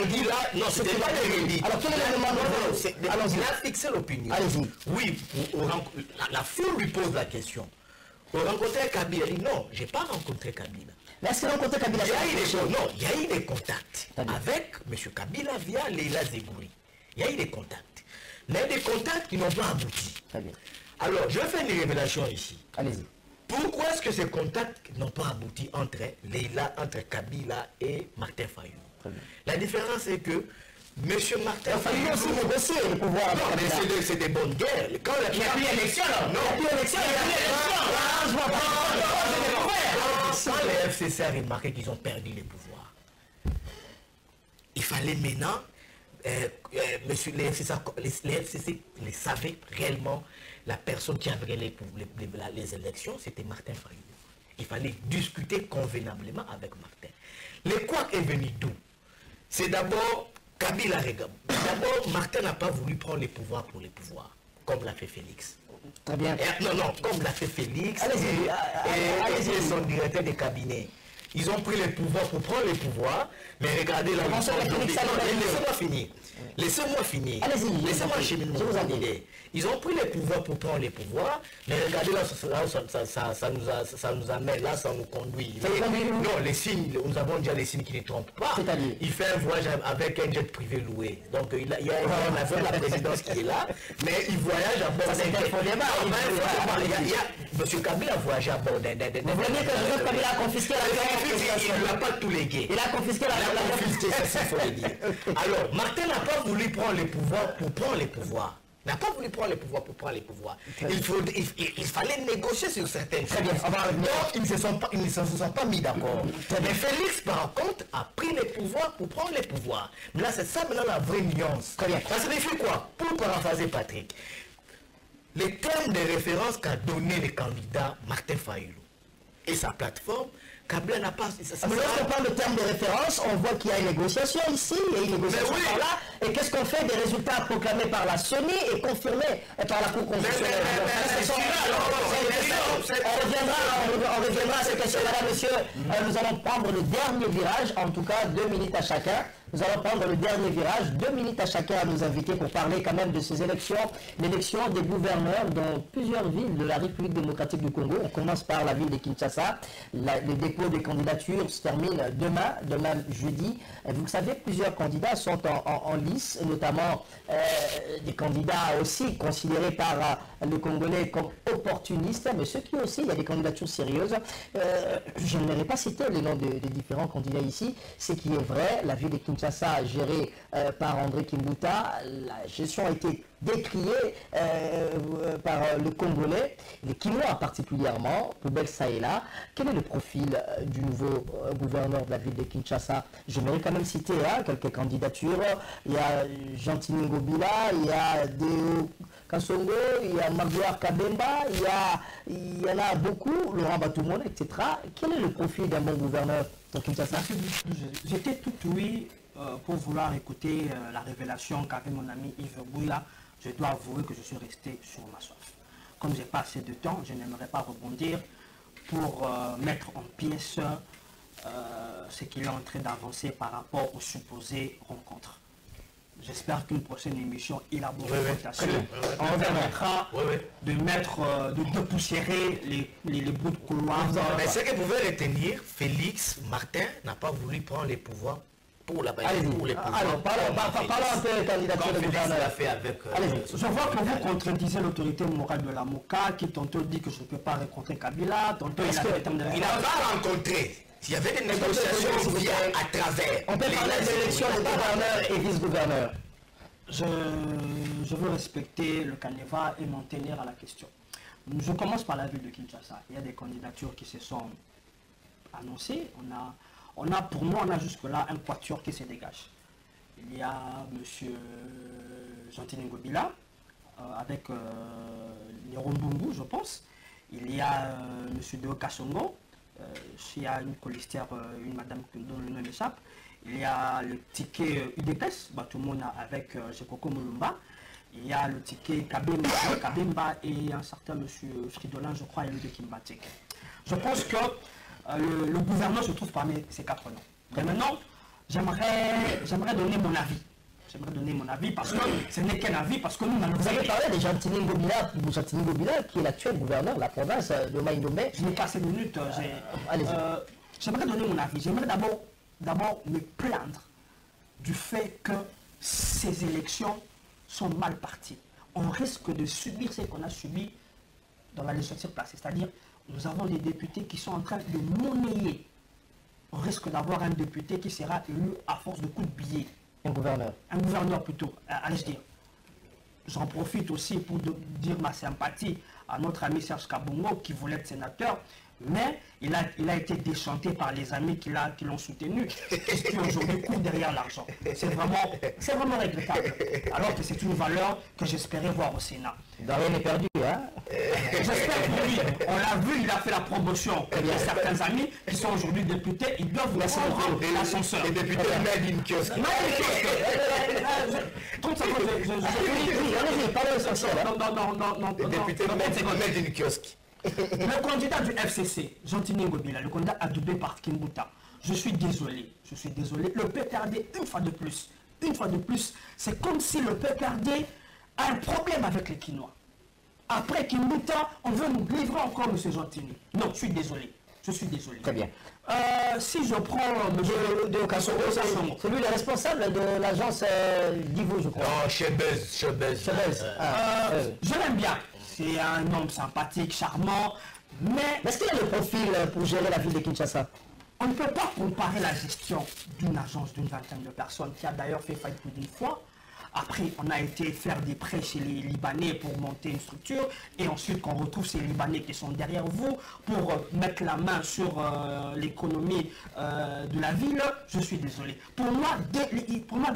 dit là, non, c'était pas véridique. Alors quel est l'élément? Il a fixé l'opinion. Allez-y. Oui, la foule lui pose la question. Vous rencontrez Kabila? Il dit non, je n'ai pas rencontré Kabila. Mais est-ce que dans le côté Kabila, il y a eu des contacts avec M. Kabila via Leila Zegouri. Il y a eu des contacts. Mais des contacts qui n'ont pas abouti. Très bien. Alors, je vais faire une révélation ici. Allez-y. Pourquoi est-ce que ces contacts n'ont pas abouti entre Leila, entre Kabila et Martin Fayulu? La différence est que M. Martin Fayulu aussi négocier le pouvoir. Non, mais c'est des bonnes guerres. Quand il n'y a plus d'élection, non. Il n'y a plus d'élection, Quand les FCC a remarqué qu'ils ont perdu les pouvoirs, il fallait maintenant, les FCC les savaient réellement, la personne qui avait les élections, c'était Martin Fayulu. Il fallait discuter convenablement avec Martin. Le couac est venu d'où? C'est d'abord Kabila Regab. D'abord, Martin n'a pas voulu prendre les pouvoirs pour les pouvoirs, comme l'a fait Félix. Très bien. Non, comme l'a fait Félix et son directeur de cabinet. Ils ont pris les pouvoirs pour prendre les pouvoirs, mais regardez là. Laissez-moi finir. Laissez-moi finir. Laissez-moi cheminer. Ils ont pris les pouvoirs pour prendre les pouvoirs, mais regardez là, ça nous amène, là, ça nous conduit. Non, les signes, nous avons déjà les signes qui ne trompent pas. Il fait un voyage avec un jet privé loué. Donc il y a un avion de la présidence qui est là, mais il voyage à bord d'un jet. M. Kabila a voyagé à bord d'un jet. Vous voulez dire que Joseph Kabila a confisqué la il ne l'a pas tout légué. Il a confisqué ça il faut le dire. Alors, Martin n'a pas voulu prendre les pouvoirs pour prendre les pouvoirs. N'a pas voulu prendre les pouvoirs pour prendre les pouvoirs. Il fallait négocier sur certaines choses. Donc, ils ne se sont pas mis d'accord. Mais Félix, par contre, a pris les pouvoirs pour prendre les pouvoirs. Mais là, c'est ça maintenant la vraie nuance. Ça signifie quoi? Pour paraphraser Patrick, les termes de référence qu'a donné le candidat Martin Fayulu et sa plateforme, Kabila n'a pas... Mais lorsqu'on parle de termes de référence, on voit qu'il y a une négociation ici, il y a une négociation par là. Et qu'est-ce qu'on fait des résultats proclamés par la CENI et confirmés par la Cour constitutionnelle? On reviendra à cette question-là, monsieur. Nous allons prendre le dernier virage, en tout cas 2 minutes à chacun. Nous allons prendre le dernier virage, 2 minutes à chacun à nous inviter pour parler quand même de ces élections, l'élection des gouverneurs dans plusieurs villes de la République démocratique du Congo. On commence par la ville de Kinshasa. Le dépôt des candidatures se termine demain jeudi. Et vous savez, plusieurs candidats sont en lice, notamment des candidats aussi considérés par le Congolais comme opportunistes, mais ceux qui aussi, il y a des candidatures sérieuses. Je n'aimerais pas citer les noms des différents candidats ici. Ce qui est vrai, la ville de Kinshasa, gérée par André Kimbuta, la gestion a été décriée par le Congolais, les Kinois particulièrement, Poubelle Saïla. Quel est le profil du nouveau gouverneur de la ville de Kinshasa? J'aimerais quand même citer quelques candidatures. Il y a Gentini Ngobila, il y a Deo Kassongo, il y a Magloire Kabemba, il y en a beaucoup, Laurent Batoumone, etc. Quel est le profil d'un bon gouverneur de Kinshasa? J'étais tout oui pour vouloir écouter la révélation qu'avait mon ami Yves Bouila. Je dois avouer que je suis resté sur ma soif. Comme j'ai pas assez de temps, je n'aimerais pas rebondir pour mettre en pièces ce qu'il est en train d'avancer par rapport aux supposées rencontres. J'espère qu'une prochaine émission élaborée on permettra de dépoussiérer les bouts de couloir. Mais ce que vous pouvez retenir, Félix Martin n'a pas voulu prendre les pouvoirs pour la bataille. Alors, parlons un peu de candidature de gouverneur. Je vois que vous contredisez l'autorité morale de la MOCA qui tantôt dit que je ne peux pas rencontrer Kabila, tantôt il n'a pas rencontré. Il y avait des négociations à travers. On peut parler d'élection de gouverneur et vice-gouverneur. Je veux respecter le canevas et m'en tenir à la question. Je commence par la ville de Kinshasa. Il y a des candidatures qui se sont annoncées. Pour moi, on a jusque-là un quatuor qui se dégage. Il y a M. Gentini Ngobila, avec Nirondungu, je pense. Il y a M. Deo Kassongo. Il y a une colistière, une madame dont le nom m'échappe. Il y a le ticket UDPS, Batumona avec Jekoko Mulumba. Il y a le ticket Kabemba et un certain monsieur Fridolin, je crois, et le de Kimbatek. Je pense que le gouverneur se trouve parmi ces 4 noms. Et maintenant, j'aimerais donner mon avis. J'aimerais donner mon avis parce que ce n'est qu'un avis, parce que nous n'allons pas... Vous avez parlé de Gentini Ngobila, qui est l'actuel gouverneur de la province de Maïnomé. Je n'ai pas 5 minutes. Allez-y. j'aimerais donner mon avis. J'aimerais d'abord me plaindre du fait que ces élections sont mal parties. On risque de subir ce qu'on a subi dans la législature passée. C'est-à-dire, nous avons des députés qui sont en train de monnayer. On risque d'avoir un député qui sera élu à force de coups de billets. Un gouverneur. Un gouverneur plutôt, allez-je dire. J'en profite aussi pour dire ma sympathie à notre ami Serge Kabongo qui voulait être sénateur, mais il a été déchanté par les amis qui l'ont soutenu, qui aujourd'hui courent derrière l'argent. C'est vraiment regrettable, alors que c'est une valeur que j'espérais voir au Sénat. Rien n'est perdu, hein? J'espère pour lui. On l'a vu, il a fait la promotion. Il y a certains amis qui sont aujourd'hui députés, ils doivent prendre l'ascenseur. Les députés made in kiosque. 30 secondes, allez-y, parlez essentiel. Les députés made in kiosque. Le candidat du FCC, Jean-Tini Ngobila, le candidat adoubé par Kimbuta, je suis désolé. Le PPRD, une fois de plus, c'est comme si le PPRD a un problème avec les Quinois. Après Kimbuta, on veut nous livrer encore M. Jean-Tini. Non, je suis désolé. Très bien. Si je prends M. De Okassongo, c'est lui le responsable de l'agence d'Ivo, je crois. Non, Chebez. Je l'aime bien. C'est un homme sympathique, charmant, mais... Est-ce qu'il a le profil pour gérer la ville de Kinshasa? On ne peut pas comparer la gestion d'une agence d'une vingtaine de personnes qui a d'ailleurs fait faillite plus d'une fois. Après, on a été faire des prêts chez les Libanais pour monter une structure. Et ensuite, qu'on retrouve ces Libanais qui sont derrière vous pour mettre la main sur l'économie de la ville. Je suis désolé. Pour moi,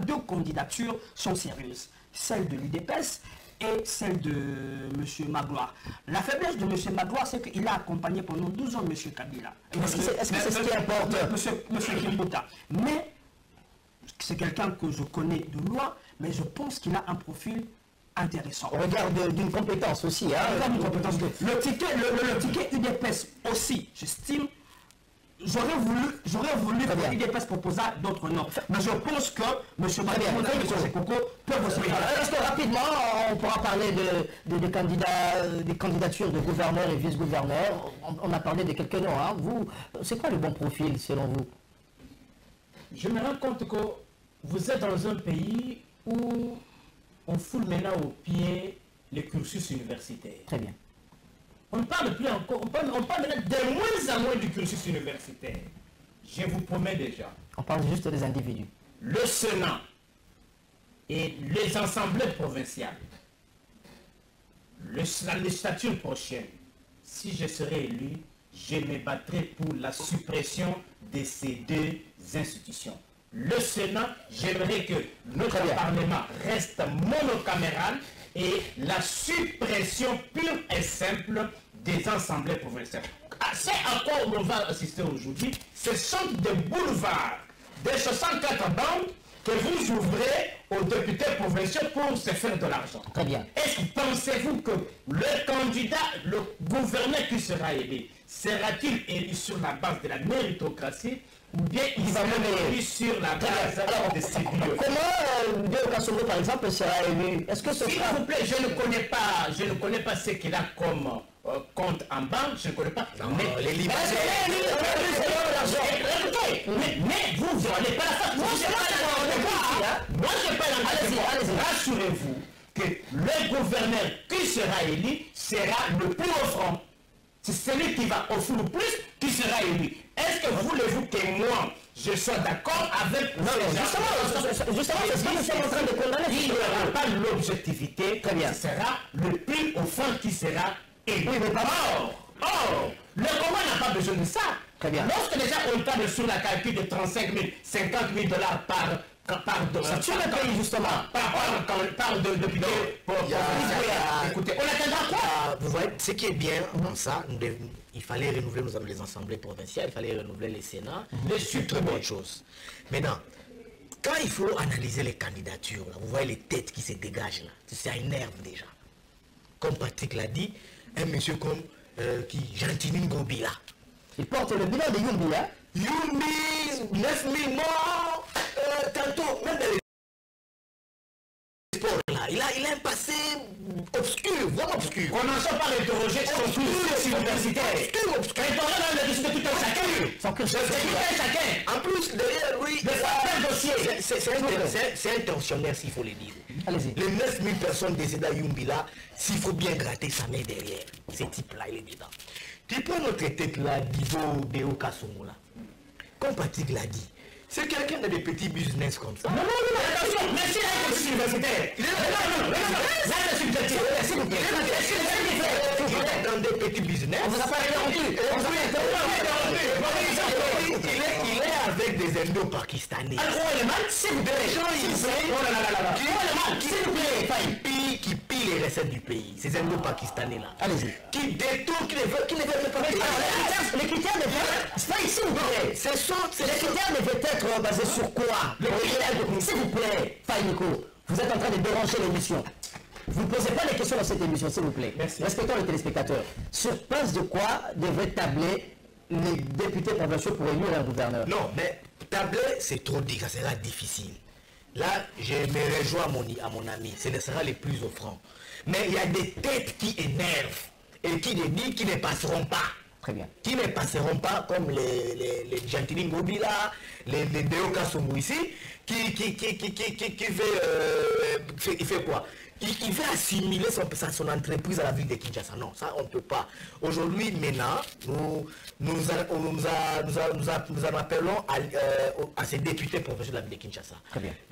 deux candidatures sont sérieuses. Celle de l'UDPS et celle de M. Magloire. La faiblesse de M. Magloire, c'est qu'il a accompagné pendant 12 ans M. Kabila. Est-ce que c'est ce qui importe? M. Kimbuta. Mais c'est quelqu'un que je connais de loin, mais je pense qu'il a un profil intéressant. On regarde d'une compétence aussi. Hein, le ticket UDPS aussi, j'estime. J'aurais voulu que l'UDPS propose d'autres noms. Mais je pense que M. Magloire et M. Sekoko peuvent aussi. Est-ce que rapidement, on pourra parler des candidatures de gouverneurs et vice-gouverneurs? On a parlé de quelques noms. Hein. Vous, c'est quoi le bon profil selon vous? Je me rends compte que vous êtes dans un pays où on foule maintenant au pied les cursus universitaires. Très bien. On ne parle plus encore, on parle maintenant de moins en moins du cursus universitaire. Je vous promets déjà. On parle juste des individus. Le Sénat et les assemblées provinciales, la législature prochaine, si je serai élu, je me battrai pour la suppression de ces deux institutions. Le Sénat, j'aimerais que notre Parlement reste monocaméral et la suppression pure et simple des assemblées provinciales. C'est à quoi on va assister aujourd'hui. Ce sont des boulevards, des 64 bandes que vous ouvrez aux députés provinciaux pour se faire de l'argent. Très bien. Est-ce que pensez-vous que le candidat, le gouverneur qui sera élu, sera-t-il élu sur la base de la méritocratie ou bien il va élu sur la base de ses bureaux? Comment De Okassongo, par exemple, sera élu? Est-ce que s'il vous plaît, je ne connais pas ce qu'il a comme compte en banque, je ne connais pas. Mais les Libanais. Mais vous n'allez pas la faire. Moi, je n'ai pas la rassurez-vous que le gouverneur qui sera élu sera le plus offrant. C'est celui qui va offrir le plus qui sera élu. Est-ce que voulez-vous que moi, je sois d'accord avec... Non, justement, c'est ce que nous sommes en train de condamner. Il n'y aura pas l'objectivité. Bien. Ce sera le plus offrant qui sera élu. Oui, mais pas Or, le commun n'a pas besoin de ça. Très bien. Lorsque déjà on parle sur la calcul de 35 000, 50 000 dollars par sur le pays, justement. Par de député. Écoutez, on attendra quoi? Vous voyez, ce qui est bien dans ça, il fallait renouveler les assemblées provinciales, il fallait renouveler les sénats. C'est une très bonne chose. Maintenant, quand il faut analyser les candidatures, là, vous voyez les têtes qui se dégagent là, ça énerve déjà. Comme Patrick l'a dit, un monsieur comme Jean-Tini Ngobila. Il porte le bilan de Yumbi, hein? Yumbi, 9 000 morts, tantôt, même dans les sports là, il a un passé obscur, vraiment obscur. Commençons par interroger son cursus universitaire. Obscur. Et parlons dans le dossier de tout un chacun. Sans que C'est tout un chacun. En plus, derrière lui, De certains dossiers. c'est un tensionnaire, s'il faut le dire. Allez-y. Les 9000 personnes décédées à Yumbila, s'il faut bien gratter sa main derrière, ce type-là, il est dedans. Tu prends notre tête là, Divo Deo Kasongo là. Comme Patrick l'a dit, c'est quelqu'un de des petits business comme ça. Non, attention, merci à un cursus universitaire. Non, là, c'est subjectif. S'il vous plaît. Il est dans des petits business. On vous a pas interrompu. On vous a pas interrompu. Il est avec des indo-pakistanais. Alors, on est mal, s'il vous plaît. Des gens ici Oh là là là là. S'il vous plaît. qui pillent les recettes du pays. Ces indo-pakistanais là. Allez-y. Qui détournent, qui ne veulent pas payer. Les critères devaient... C'est pas ici, s'il vous plaît. Les critères devaient être basés sur quoi? S'il vous plaît, Faïniko, vous êtes en train de déranger l'émission. Vous ne posez pas les questions dans cette émission, s'il vous plaît. Merci. Respectons les téléspectateurs. Sur base de quoi devraient tabler les députés provinciaux pour élire un gouverneur? Non, mais tabler, c'est trop dit, ça sera difficile. Là, je me rejoins à mon ami, ce sera les plus offrants. Mais il y a des têtes qui énervent et qui disent qu'ils ne passeront pas. Très bien. Qui ne passeront pas comme les Gentili Mobila, les Deoka Songo ici, qui fait quoi? Il veut assimiler son entreprise à la ville de Kinshasa. Non, ça on ne peut pas. Aujourd'hui, maintenant, nous en appelons à ces députés professionnels de la ville de Kinshasa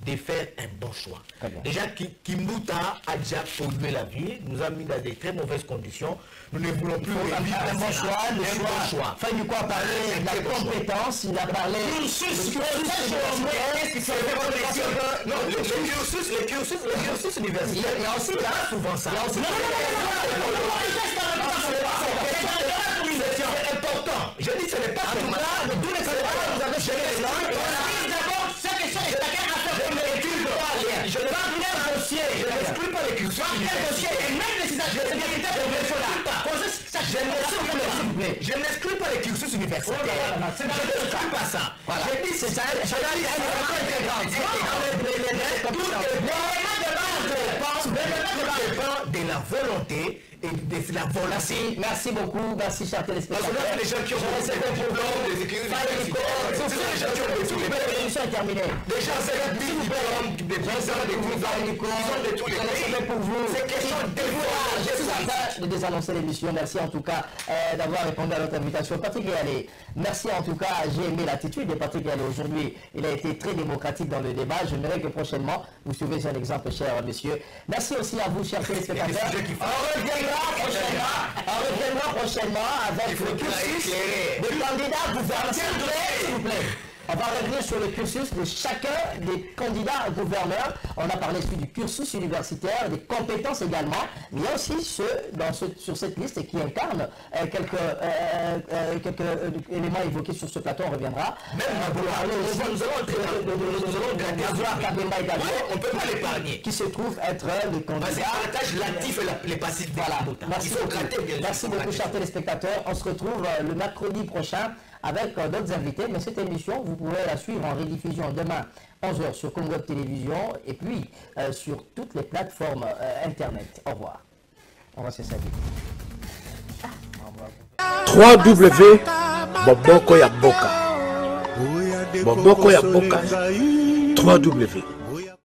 de faire un bon choix. Déjà, Kimbuta a déjà pollué la ville, nous a mis dans de très mauvaises conditions. Nous ne voulons plus un bon choix. Faïniko a parlé de la compétence, il a parlé le cursus universitaire. Il y a aussi souvent ça. C'est important. Je dis ce n'est pas seulement ça. D'où les sénateurs, vous avez géré les langues. D'abord, cette question est chacun à faire comme les je ne n'exclus pas les cursus universitaires. Et même les je n'exclus pas les cursus universitaires. Je n'exclus pas ça. Je dis c'est ça. De la volonté et de la volonté. Merci beaucoup, merci chers téléspectateurs. Les gens qui ont l'émission est terminée. Déjà, c'est des tous les pays. Pour vous, c'est question de dévoiler. Je suis en train de désannoncer l'émission. Merci en tout cas d'avoir répondu à notre invitation. Patrick Yalé, merci en tout cas. J'ai aimé l'attitude de Patrick Yalé aujourd'hui. Il a été très démocratique dans le débat. J'aimerais que prochainement, vous suivez un exemple, cher monsieur. Merci aussi à vous, chers téléspectateurs. On reviendra prochainement avec le cursus des candidats gouverneurs. S'il vous plaît. On va revenir sur le cursus de chacun des candidats gouverneurs. On a parlé du cursus universitaire, des compétences également. Mais il y a aussi sur cette liste qui incarne quelques éléments évoqués sur ce plateau. On reviendra. Même nous allons Kabemba également. On ne peut pas l'épargner. Qui se trouve être le candidat. C'est partage l'actif et les passifs. Voilà. Merci beaucoup, chers téléspectateurs. On se retrouve le mercredi prochain avec d'autres invités, mais cette émission, vous pourrez la suivre en rediffusion demain 11h sur Congo Télévision et puis sur toutes les plateformes internet. Au revoir. On va se saluer. www.bobokoyaboka. Bobokoyaboka. 3W.